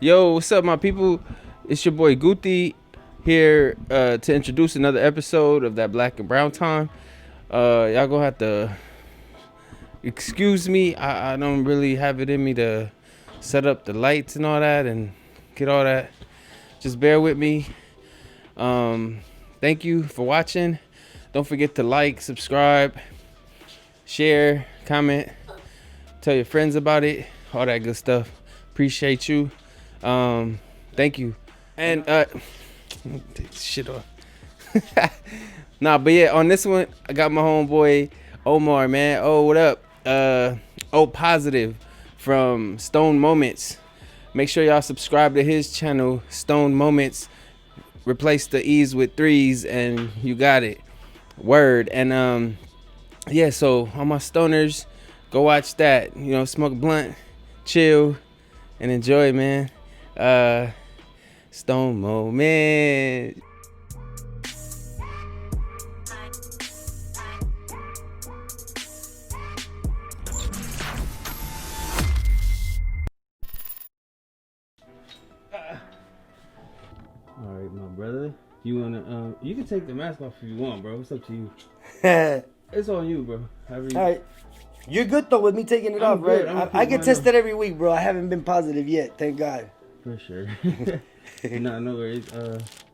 Yo, what's up, my people? It's your boy Guti here to introduce another episode of that Black and Brown Time. Y'all gonna have to excuse me. I don't really have it in me to set up the lights and all that and get all that. Just bear with me. Thank you for watching. Don't forget to like, subscribe, share, comment, tell your friends about it, all that good stuff. Appreciate you. Thank you. And take this shit off. Nah, but yeah, on this one, I got my homeboy Omar, man. Oh, what up? O+Positive from Stone Moments. Make sure y'all subscribe to his channel, Stone Moments. Replace the E's with 3's and you got it. Word. And yeah, so all my stoners, go watch that. You know, smoke a blunt, chill, and enjoy, man. Stone Moment. All right, my brother. You wanna you can take the mask off if you want, bro. It's up to you. It's on you, bro. All right. You're good though with me taking it off, good. right? I get tested every week, bro. I haven't been positive yet, thank God. For sure. No worries.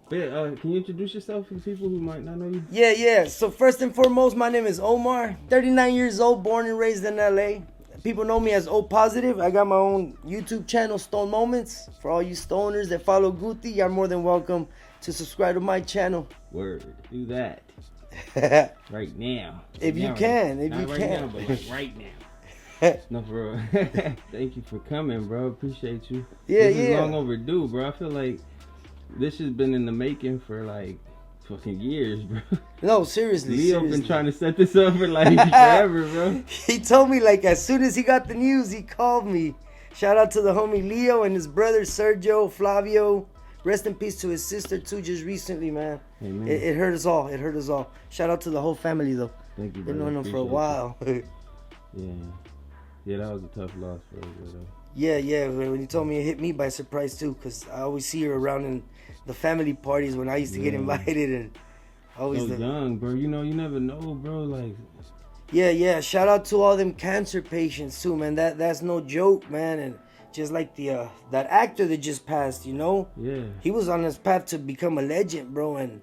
But yeah, can you introduce yourself to people who might not know you? Yeah. So first and foremost, my name is Omar. 39 years old, born and raised in LA. People know me as O+Positive. I got my own YouTube channel, Stone Moments. For all you stoners that follow Guti, you're more than welcome to subscribe to my channel. Word. Do that. Right now. If you can. Not right now, but like right now. No, for real. Thank you for coming, bro. Appreciate you. This is long overdue, bro. I feel like this has been in the making for like fucking years, bro. No, seriously. Leo been trying to set this up for like forever, bro. He told me like as soon as he got the news, he called me. Shout out to the homie Leo and his brother Sergio, Flavio. Rest in peace to his sister too, just recently, man. Amen. It hurt us all. It hurt us all. Shout out to the whole family though. Thank you, bro. Been knowing them for a while. Yeah, that was a tough loss for us, though. Yeah. When you told me, it hit me by surprise too, cause I always see her around in the family parties when I used to get invited, and always so young, bro. You know, you never know, bro. Like. Yeah. Shout out to all them cancer patients too, man. That's no joke, man. And just like the that actor that just passed, you know. Yeah. He was on his path to become a legend, bro, and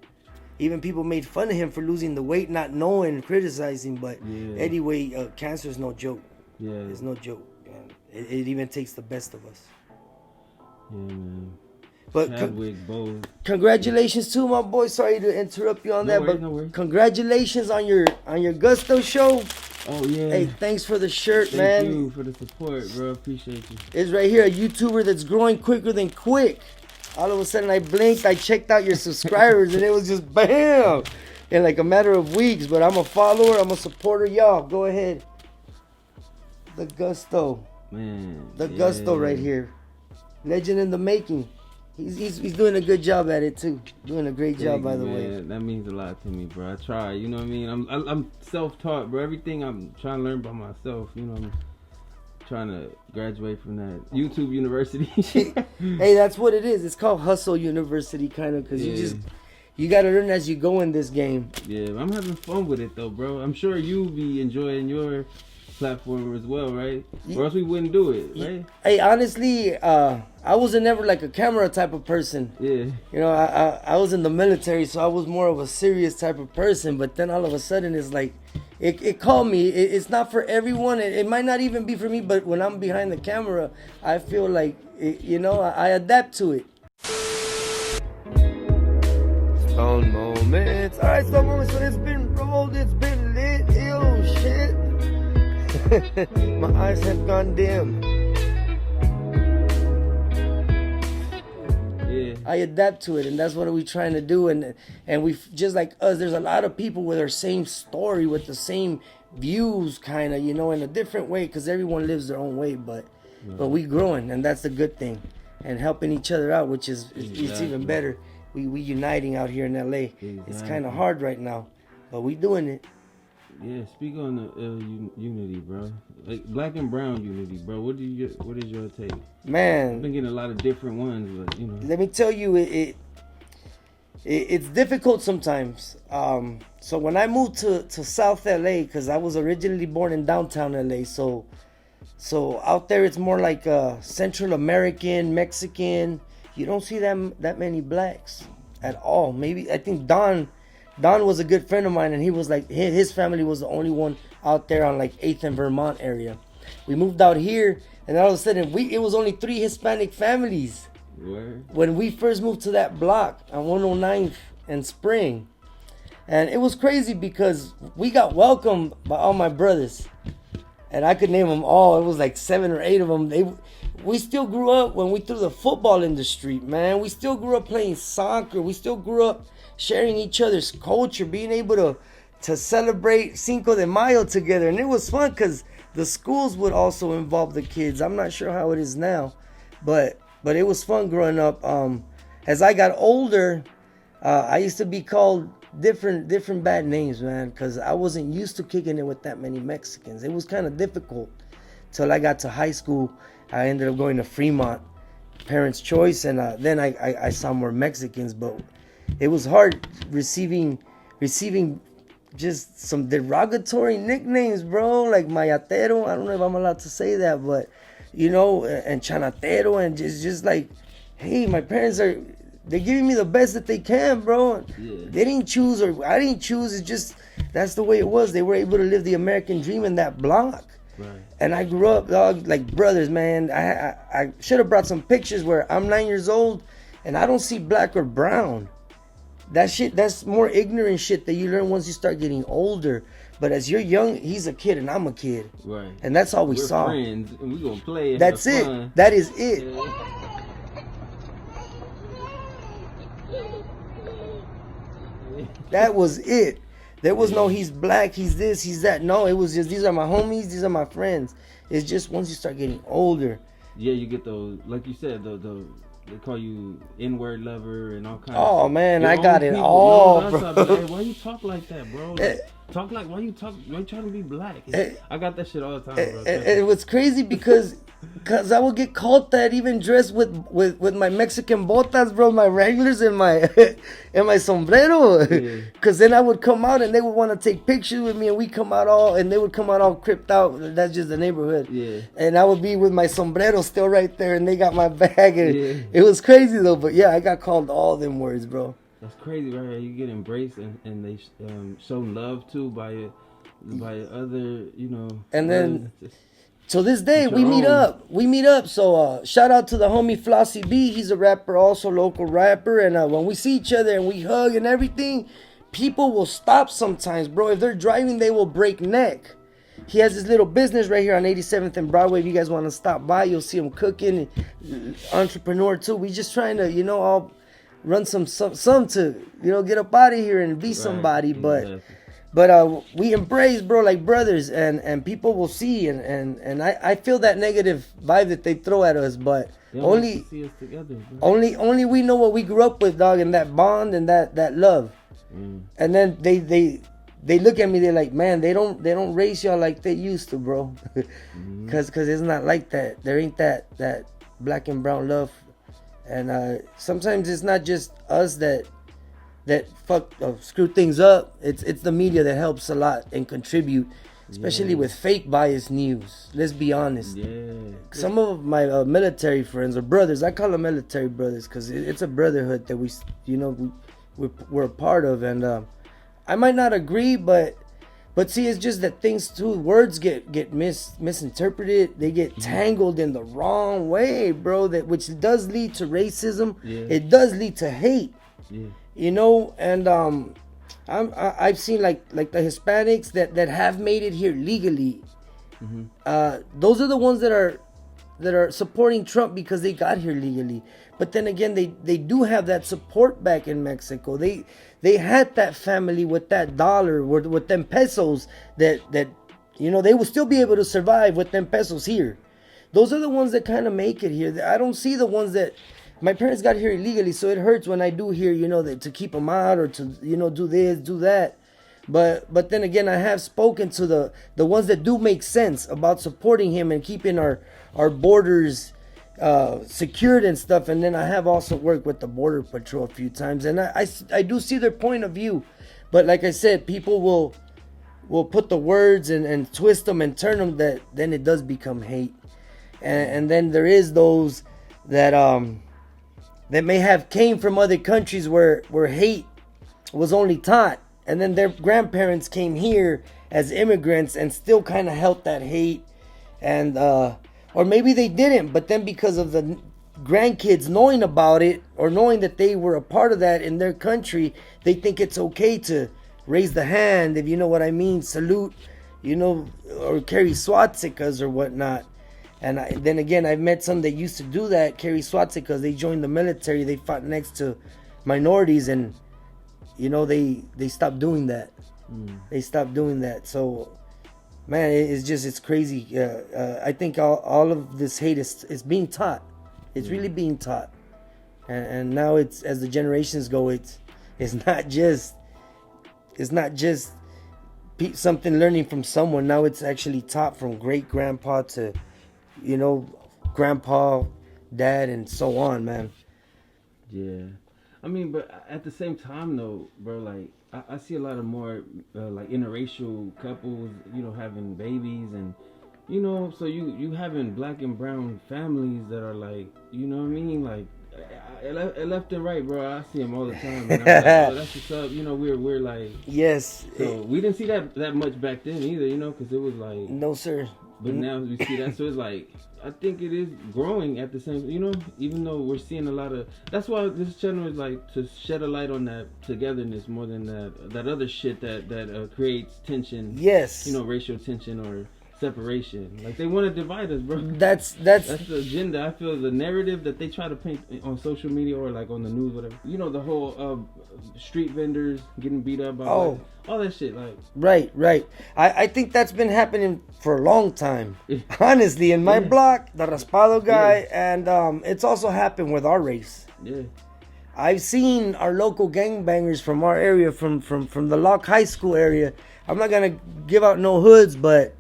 even people made fun of him for losing the weight, not knowing, criticizing. But anyway, cancer is no joke. Yeah. It's no joke, man. It even takes the best of us. Yeah, man. But congratulations to my boy. Sorry to interrupt you on that, but congratulations on your Gusto show. Oh yeah. Hey, thanks for the shirt, man. Thank you for the support, bro. Appreciate you. It's right here, a YouTuber that's growing quicker than quick. All of a sudden I blinked, I checked out your subscribers, and it was just bam! In like a matter of weeks. But I'm a follower, I'm a supporter. Y'all, go ahead. The Gusto. Man. The Gusto right here. Legend in the making. He's doing a good job at it too. Doing a great job, by the way. That means a lot to me, bro. I try. You know what I mean? I'm self-taught, bro. Everything I'm trying to learn by myself. You know, I'm trying to graduate from that YouTube university. Hey, that's what it is. It's called Hustle University, kind of, because you gotta learn as you go in this game. Yeah, I'm having fun with it though, bro. I'm sure you be enjoying your platform as well, right? Or else we wouldn't do it, right? Hey, honestly, I wasn't never like a camera type of person. Yeah. You know, I was in the military, so I was more of a serious type of person. But then all of a sudden, it's like, it called me. It's not for everyone. It might not even be for me. But when I'm behind the camera, I feel like, you know, I adapt to it. Stone Moments. All right, Stone Moments. So it's been rolled. It's been lit. Ew, shit. My eyes have gone dim. Yeah. I adapt to it, and that's what we're trying to do. And we, just like us, there's a lot of people with their same story, with the same views, kind of, you know, in a different way, because everyone lives their own way. But we growing, and that's the good thing, and helping each other out, which is it's even better. We uniting out here in LA. It's kind of hard right now, but we doing it. Yeah, speak on the unity, bro. Like black and brown unity, bro. What is your take? Man, I've been getting a lot of different ones, but let me tell you, it's difficult sometimes. So when I moved to South LA, because I was originally born in downtown LA, so out there it's more like Central American, Mexican. You don't see that many blacks at all. Maybe I think Don was a good friend of mine, and he was like his family was the only one out there on like 8th and Vermont area. We moved out here, and all of a sudden it was only 3 Hispanic families. Word. When we first moved to that block on 109th and Spring. And it was crazy because we got welcomed by all my brothers. And I could name them all. It was like 7 or 8 of them. We still grew up when we threw the football in the street, man. We still grew up playing soccer. We still grew up sharing each other's culture, being able to celebrate Cinco de Mayo together. And it was fun because the schools would also involve the kids. I'm not sure how it is now, but it was fun growing up. As I got older, I used to be called different bad names, man, because I wasn't used to kicking it with that many Mexicans. It was kind of difficult till I got to high school. I ended up going to Fremont, parents' choice, and then I saw more Mexicans. But it was hard receiving just some derogatory nicknames, bro, like Mayatero. I don't know if I'm allowed to say that, but and Chanatero, and just like, hey, my parents they're giving me the best that they can, bro. Yeah. They didn't choose, or I didn't choose. It's just that's the way it was. They were able to live the American dream in that block. Right. And I grew up, dog, like brothers, man. I should have brought some pictures where I'm 9 years old and I don't see black or brown. That's more ignorant shit that you learn once you start getting older. But as you're young, he's a kid and I'm a kid. Right. And that's all we're saw. Friends and we're gonna play. That's it. Fun. That is it. Yeah. That was it. There was no he's black, he's this, he's that. No, it was just these are my homies, these are my friends. It's just once you start getting older. Yeah, you get those, like you said, they call you N-word lover and all kinds. Oh of man, Your I own got it people, all, bro. Hey, why you talk like that, bro? Like, why you trying to be black? I got that shit all the time, bro. It was crazy because I would get called that, even dressed with my Mexican botas, bro, my Wranglers and my and my sombrero. Yeah. Cause then I would come out and they would want to take pictures with me, and they would come out all cripped out. That's just the neighborhood. Yeah. And I would be with my sombrero still right there, and they got my bag. And Yeah. it was crazy though. But yeah, I got called all them words, bro. That's crazy, right? You get embraced and they shown love too by other, And then, to this day, we meet up. So shout out to the homie Flossie B. He's a rapper, also local rapper. And when we see each other and we hug and everything, people will stop sometimes, bro. If they're driving, they will break neck. He has this little business right here on 87th and Broadway. If you guys want to stop by, you'll see him cooking. Entrepreneur too. We just trying to, all run some to, get up out of here and be somebody. But we embrace, bro, like brothers, and people will see, and I feel that negative vibe that they throw at us, but only see us together, bro. only we know what we grew up with, dog, and that bond and that love. And then they look at me, they're like, man, they don't raise y'all like they used to, bro. Cause it's not like that. There ain't that black and brown love. And sometimes it's not just us that screw things up. It's the media that helps a lot and contribute, especially with fake biased news. Let's be honest. Yeah. Some of my military friends or brothers, I call them military brothers because it's a brotherhood that we're a part of. And I might not agree, but see, it's just that things too, words get misinterpreted. They get tangled in the wrong way, bro. Which does lead to racism. Yeah. It does lead to hate. Yeah. And I've seen like the Hispanics that have made it here legally. Those are the ones that are supporting Trump because they got here legally. But then again, they do have that support back in Mexico. They had that family with that dollar, with them pesos that they will still be able to survive with them pesos here. Those are the ones that kind of make it here. I don't see the ones that my parents got here illegally, so it hurts when I do hear, that to keep them out or to, do this, do that. But then again, I have spoken to the ones that do make sense about supporting him and keeping our borders secured and stuff. And then I have also worked with the border patrol a few times, and I do see their point of view. But like I said, people will put the words and twist them and turn them, that then it does become hate. And then there is those that that may have came from other countries where hate was only taught, and then their grandparents came here as immigrants and still kind of held that hate, and or maybe they didn't, but then because of the grandkids knowing about it or knowing that they were a part of that in their country, they think it's okay to raise the hand, if you know what I mean, salute, or carry swastikas or whatnot. And then again, I've met some that used to do that, carry swastikas. They joined the military, they fought next to minorities, and they stopped doing that. They stopped doing that. So man, it's crazy. I think all of this hate is being taught. It's really being taught, and now it's, as the generations go, it's not just something learning from someone. Now it's actually taught from great grandpa to grandpa, dad, and so on, man. Yeah, I mean, but at the same time though, bro, like I see a lot of more like interracial couples, having babies, and so you having black and brown families that are like, you know what I mean, like left and right, bro. I see them all the time. And I'm like, oh, that's what's up. We're like, yes. So we didn't see that much back then either, because it was like, no sir. But now we see that, so it's like, I think it is growing at the same, even though we're seeing a lot of. That's why this channel is like to shed a light on that togetherness more than that other shit that creates tension. Yes. Racial tension or separation. Like they want to divide us, bro. That's the agenda. I feel the narrative that they try to paint on social media or like on the news, whatever. The whole street vendors getting beat up by all that shit. Like right. I think that's been happening for a long time. Honestly, in my block, the Raspado guy, and it's also happened with our race. Yeah. I've seen our local gangbangers from our area, from the Locke High School area. I'm not gonna give out no hoods, but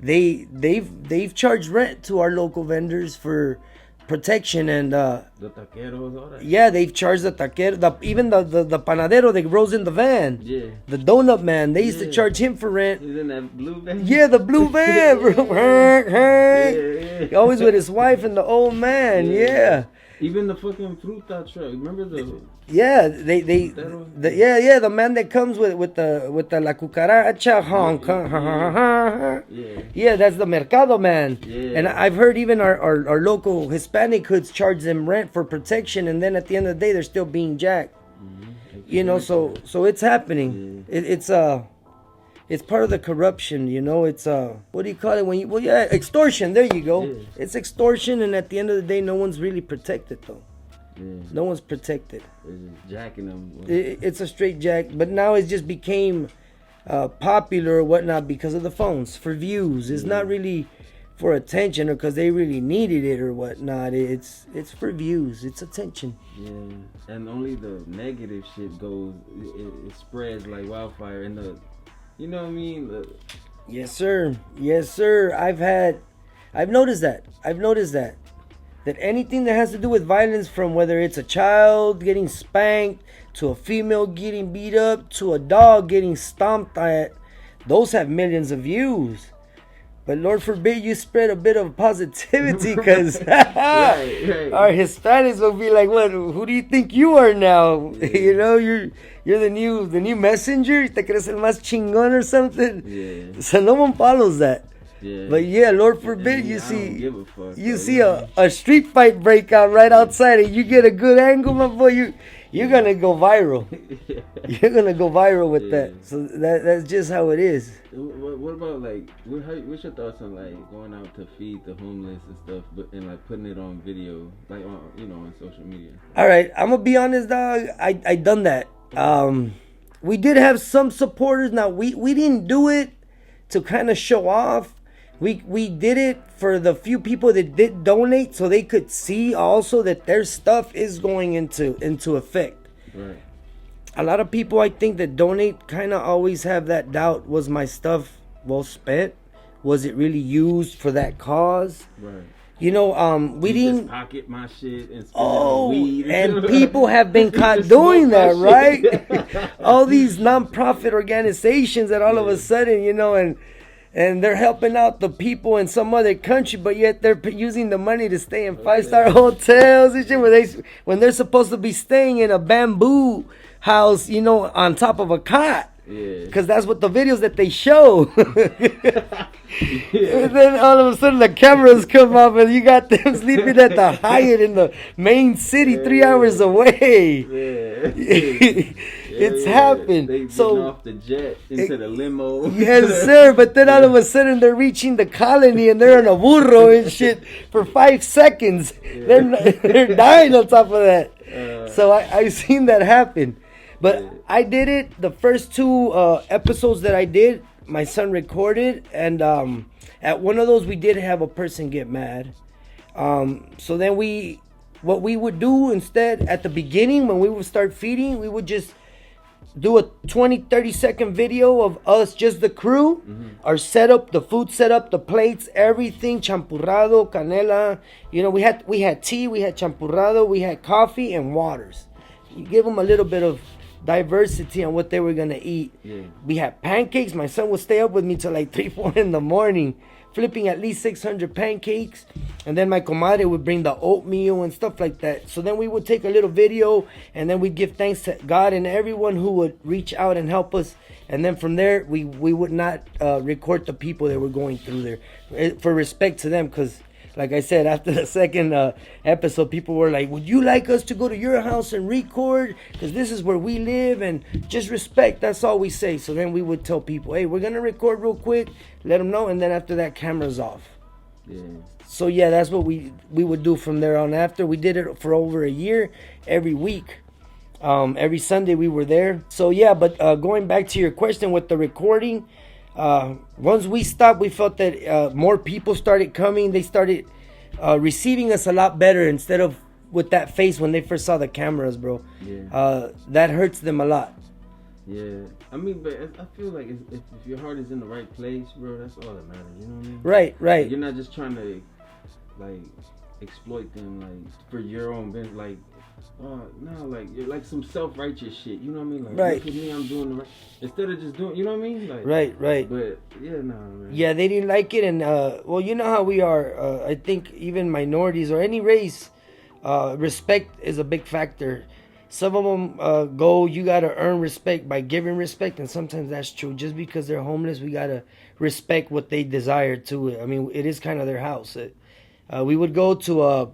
they've charged rent to our local vendors for protection, and the taqueros, all that. Yeah, they've charged the taquero, even the panadero that rolls in the van. Yeah. The donut man, they used to charge him for rent. He's in that blue van. Yeah, the blue van, bro. Yeah. Always with his wife and the old man. Yeah. Even the fucking fruta truck. Remember the? Yeah, the man that comes with the la cucaracha honk. Yeah, that's the mercado man. Yeah. And I've heard even our local Hispanic hoods charge them rent for protection, and then at the end of the day they're still being jacked. Mm-hmm. So it's happening. Yeah. It's part of the corruption, It's what do you call it extortion. There you go. Yeah. It's extortion, and at the end of the day, no one's really protected though. Yeah. No one's protected. They're just jacking them. It's a straight jack, but now it just became popular or whatnot because of the phones, for views. It's not really for attention or because they really needed it or whatnot. It's for views. It's attention. Yeah, and only the negative shit goes. It spreads like wildfire, and you know what I mean? Yes, sir. I've noticed that anything that has to do with violence, from whether it's a child getting spanked to a female getting beat up to a dog getting stomped at, those have millions of views. But Lord forbid you spread a bit of positivity, because right. Our Hispanics will be like, "What? Who do you think you are now? Yeah. You're the new messenger. Te crees el más chingón or something." Yeah. So no one follows that. Yeah. But yeah, Lord forbid you see a a street fight break out right outside, and you get a good angle, my boy. You're gonna go viral. You're gonna go viral with that. So that's just how it is. What about like? What's your thoughts on like going out to feed the homeless and stuff, and like putting it on video, like on social media? All right, I'm gonna be honest, dog. I done that. We did have some supporters. Now we didn't do it to kind of show off. We did it for the few people that did donate, so they could see also that their stuff is going into effect. Right. a lot of people I think that donate kind of always have that doubt: was my stuff well spent? Was it really used for that cause? Right. You know, we You didn't. just pocket my shit and spend it on weed. And people have been caught doing that, right? All these nonprofit organizations that all of a sudden, you know, and they're helping out the people in some other country, but yet they're using the money to stay in 5-star hotels and shit, when they're supposed to be staying in a bamboo house, you know, on top of a cot. Yeah. Because that's what the videos that they show. And then all of a sudden the cameras come up and you got them sleeping at the Hyatt in the main city 3 hours away. Yeah. It's happened. They so off the jet into the limo. Yes, sir. But then all of a sudden they're reaching the colony and they're in a burro and shit for 5 seconds. They're dying on top of that. So I've seen that happen. But I did it. The first 2 episodes that I did, my son recorded, and at one of those we did have a person get mad. So then what we would do instead at the beginning when we would start feeding, we would just do a 20-30 second video of us, just the crew, our setup, the food setup, the plates, everything, champurrado, canela. You know, we had tea, we had champurrado, we had coffee and waters. You give them a little bit of diversity on what they were gonna eat. We had pancakes. My son would stay up with me till like 3-4 in the morning, flipping at least 600 pancakes, and then my comadre would bring the oatmeal and stuff like that. So then we would take a little video, and then we'd give thanks to God and everyone who would reach out and help us. And then from there, we would not record the people that were going through there, for respect to them, because like I said, after the second episode, people were like, would you like us to go to your house and record? Because this is where we live, and just respect. That's all we say. So then we would tell people, hey, we're going to record real quick. Let them know. And then after that, camera's off. Yeah. So yeah, that's what we would do from there on after. We did it for over a year, every week. Every Sunday we were there. So yeah, but going back to your question with the recording, once we stopped, we felt that more people started coming. They started receiving us a lot better instead of with that face when they first saw the cameras, bro. Yeah. That hurts them a lot. Yeah. I mean, but I feel like if your heart is in the right place, bro, that's all that matters. You know what I mean? Right. Like, you're not just trying to like exploit them like for your own benefit. Like, no, like you're like some self-righteous shit. You know what I mean? Like, right. Look at me, I'm doing the right. Instead of just doing, you know what I mean? Like, right. But yeah, no, man. Yeah, they didn't like it, and well, you know how we are. I think even minorities or any race, respect is a big factor. Some of them go, you gotta earn respect by giving respect, and sometimes that's true. Just because they're homeless, we gotta respect what they desire to. I mean, it is kind of their house. We would go to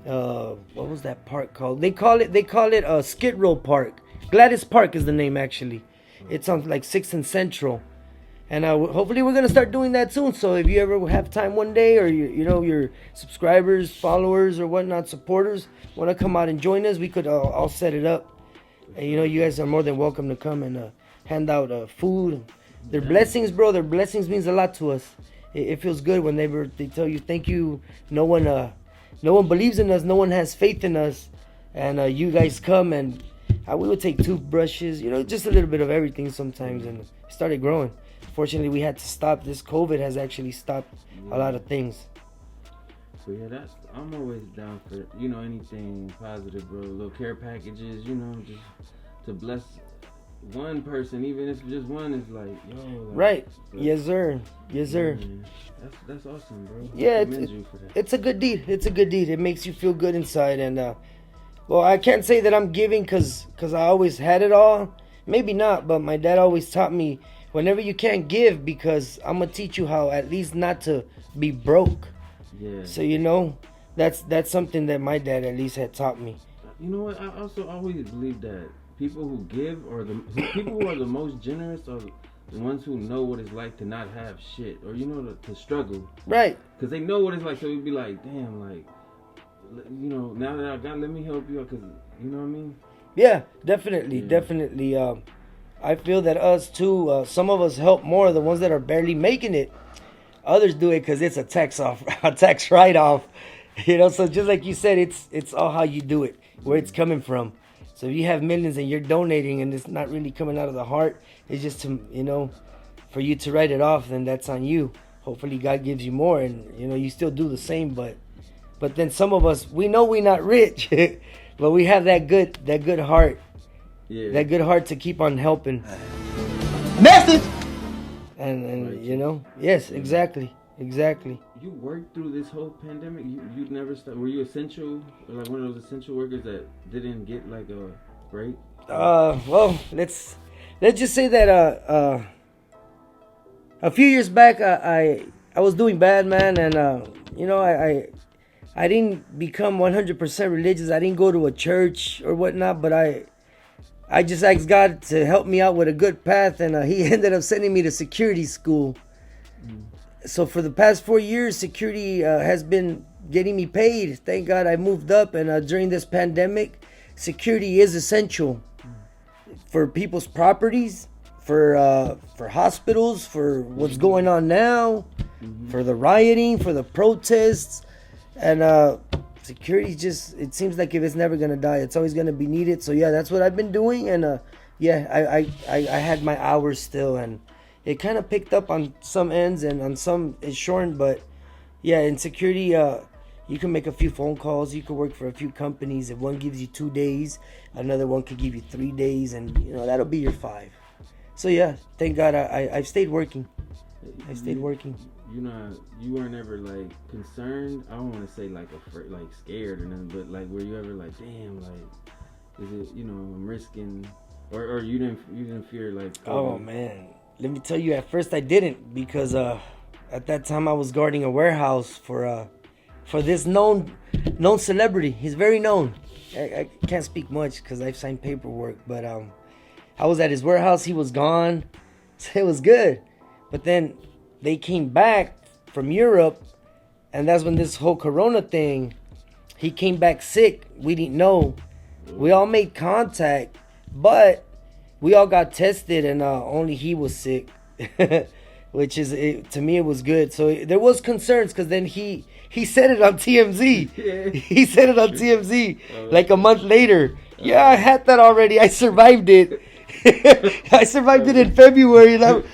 what was that park called? They call it Skid Row Park. Gladys Park is the name, actually. It's on like 6th and Central, and hopefully we're gonna start doing that soon. So if you ever have time one day, or you know your subscribers, followers, or whatnot, supporters want to come out and join us, we could all set it up. And you know, you guys are more than welcome to come and hand out food. Their blessings, bro. Their blessings means a lot to us. It feels good when they tell you thank you. No one believes in us. No one has faith in us, and you guys come and we would take toothbrushes, you know, just a little bit of everything sometimes, and it started growing. Fortunately, we had to stop. This COVID has actually stopped a lot of things. So yeah, I'm always down for, you know, anything positive, bro. Little care packages, you know, just to bless one person, even if just one is like, yo. Like, right. Yes, sir. Yes, sir. Yeah, that's awesome, bro. Yeah, it's a good deed. It's a good deed. It makes you feel good inside, and well, I can't say that I'm giving because I always had it all. Maybe not, but my dad always taught me, whenever you can't give, because I'm going to teach you how at least not to be broke. Yeah. So, you know, that's something that my dad at least had taught me. You know what? I also always believe that people who give, or the people who are the most generous, are the ones who know what it's like to not have shit, or, you know, to struggle. Right. Because they know what it's like, so you'd be like, damn, like, you know, now that I got, let me help you out, because, you know what I mean? Yeah, definitely. I feel that us too, some of us help more, the ones that are barely making it. Others do it because it's a tax write-off. You know, so just like you said, it's all how you do it, where it's coming from. So if you have millions and you're donating and it's not really coming out of the heart, it's just to, you know, for you to write it off, then that's on you. Hopefully God gives you more, and you know, you still do the same. But then some of us, we know we're not rich, but we have that good heart, that good heart to keep on helping. Message. And you know, yes, exactly. You worked through this whole pandemic. You never stopped. Were you essential, or like one of those essential workers that didn't get like a break? Well, let's just say that a few years back, I was doing bad, man, and you know, I didn't become 100% religious. I didn't go to a church or whatnot, but I just asked God to help me out with a good path, and He ended up sending me to security school. So for the past 4 years, security has been getting me paid. Thank God I moved up, and during this pandemic, security is essential for people's properties, for hospitals, for what's going on now, for the rioting, for the protests, and security just, it seems like if it's never gonna die, it's always gonna be needed. So yeah, that's what I've been doing, and I had my hours still, and it kind of picked up on some ends, and on some it's shortened, but yeah, in security, you can make a few phone calls, you can work for a few companies. If one gives you 2 days, another one could give you 3 days, and you know, that'll be your 5. So yeah, thank God I've stayed working. You weren't ever like concerned. I don't want to say like afraid, like scared or nothing, but like were you ever like, damn, like is it, you know, I'm risking, or you didn't fear like? Oh man, let me tell you, at first I didn't, because at that time I was guarding a warehouse for this known celebrity. He's very known. I can't speak much because I've signed paperwork, but I was at his warehouse. He was gone. So it was good, but then they came back from Europe, and that's when this whole corona thing, he came back sick. We didn't know. We all made contact, but we all got tested, and only he was sick. Which is, to me, it was good. So there was concerns, because then he said it on TMZ. Yeah. He said it on TMZ like a month later. Yeah, I had that already. I survived it. I survived it in February, and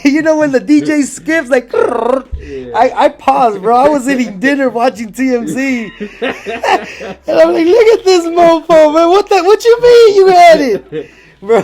you know, when the DJ skips, like, I paused, bro. I was eating dinner watching TMZ, and I'm like, look at this mofo, man. What you mean you had it? Bro,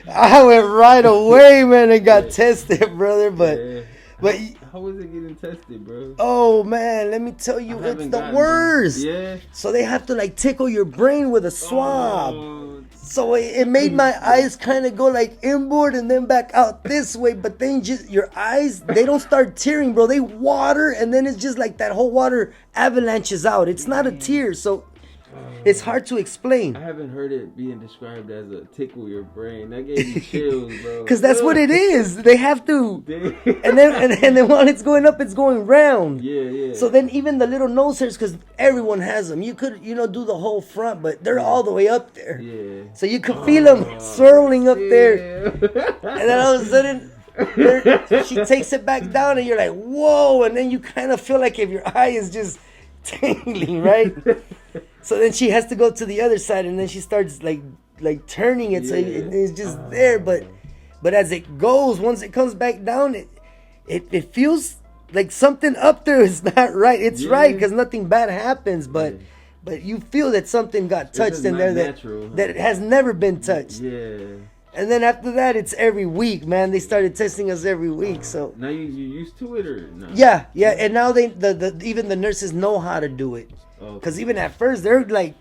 I went right away, man, and got tested, brother. But how was it getting tested, bro? Oh man, let me tell you, it's the worst. Yeah. So they have to like tickle your brain with a swab. Oh. So it made my eyes kind of go like inward and then back out this way. But then just your eyes, they don't start tearing, bro. They water, and then it's just like that whole water avalanches out. It's not a tear, so it's hard to explain. I haven't heard it being described as a tickle your brain. That gave me chills, bro. Because that's what it is. They have to. and then while it's going up, it's going round. Yeah. So then even the little nose hairs, because everyone has them. You could, you know, do the whole front, but they're all the way up there. Yeah. So you could feel them swirling up there. And then all of a sudden, she takes it back down, and you're like, whoa. And then you kind of feel like if your eye is just tingling, right? So then she has to go to the other side, and then she starts like turning it, so it's just there. But as it goes, once it comes back down, it feels like something up there is not right. It's right, because nothing bad happens, but you feel that something got touched in there that it has never been touched. Yeah. And then after that, it's every week, man. They started testing us every week. So now you used to it, or no? Yeah, and now even the nurses know how to do it. Because even at first, they're like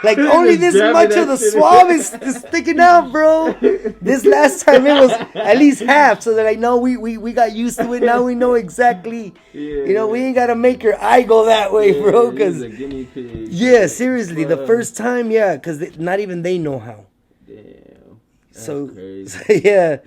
only this much of the swab is sticking out, bro. This last time it was at least half, so they're like, no, we got used to it. Now we know exactly. You know, we ain't got to make your eye go that way, bro. Because a guinea pig. Yeah, seriously, the first time, because not even they know how. Damn. That's So crazy. yeah.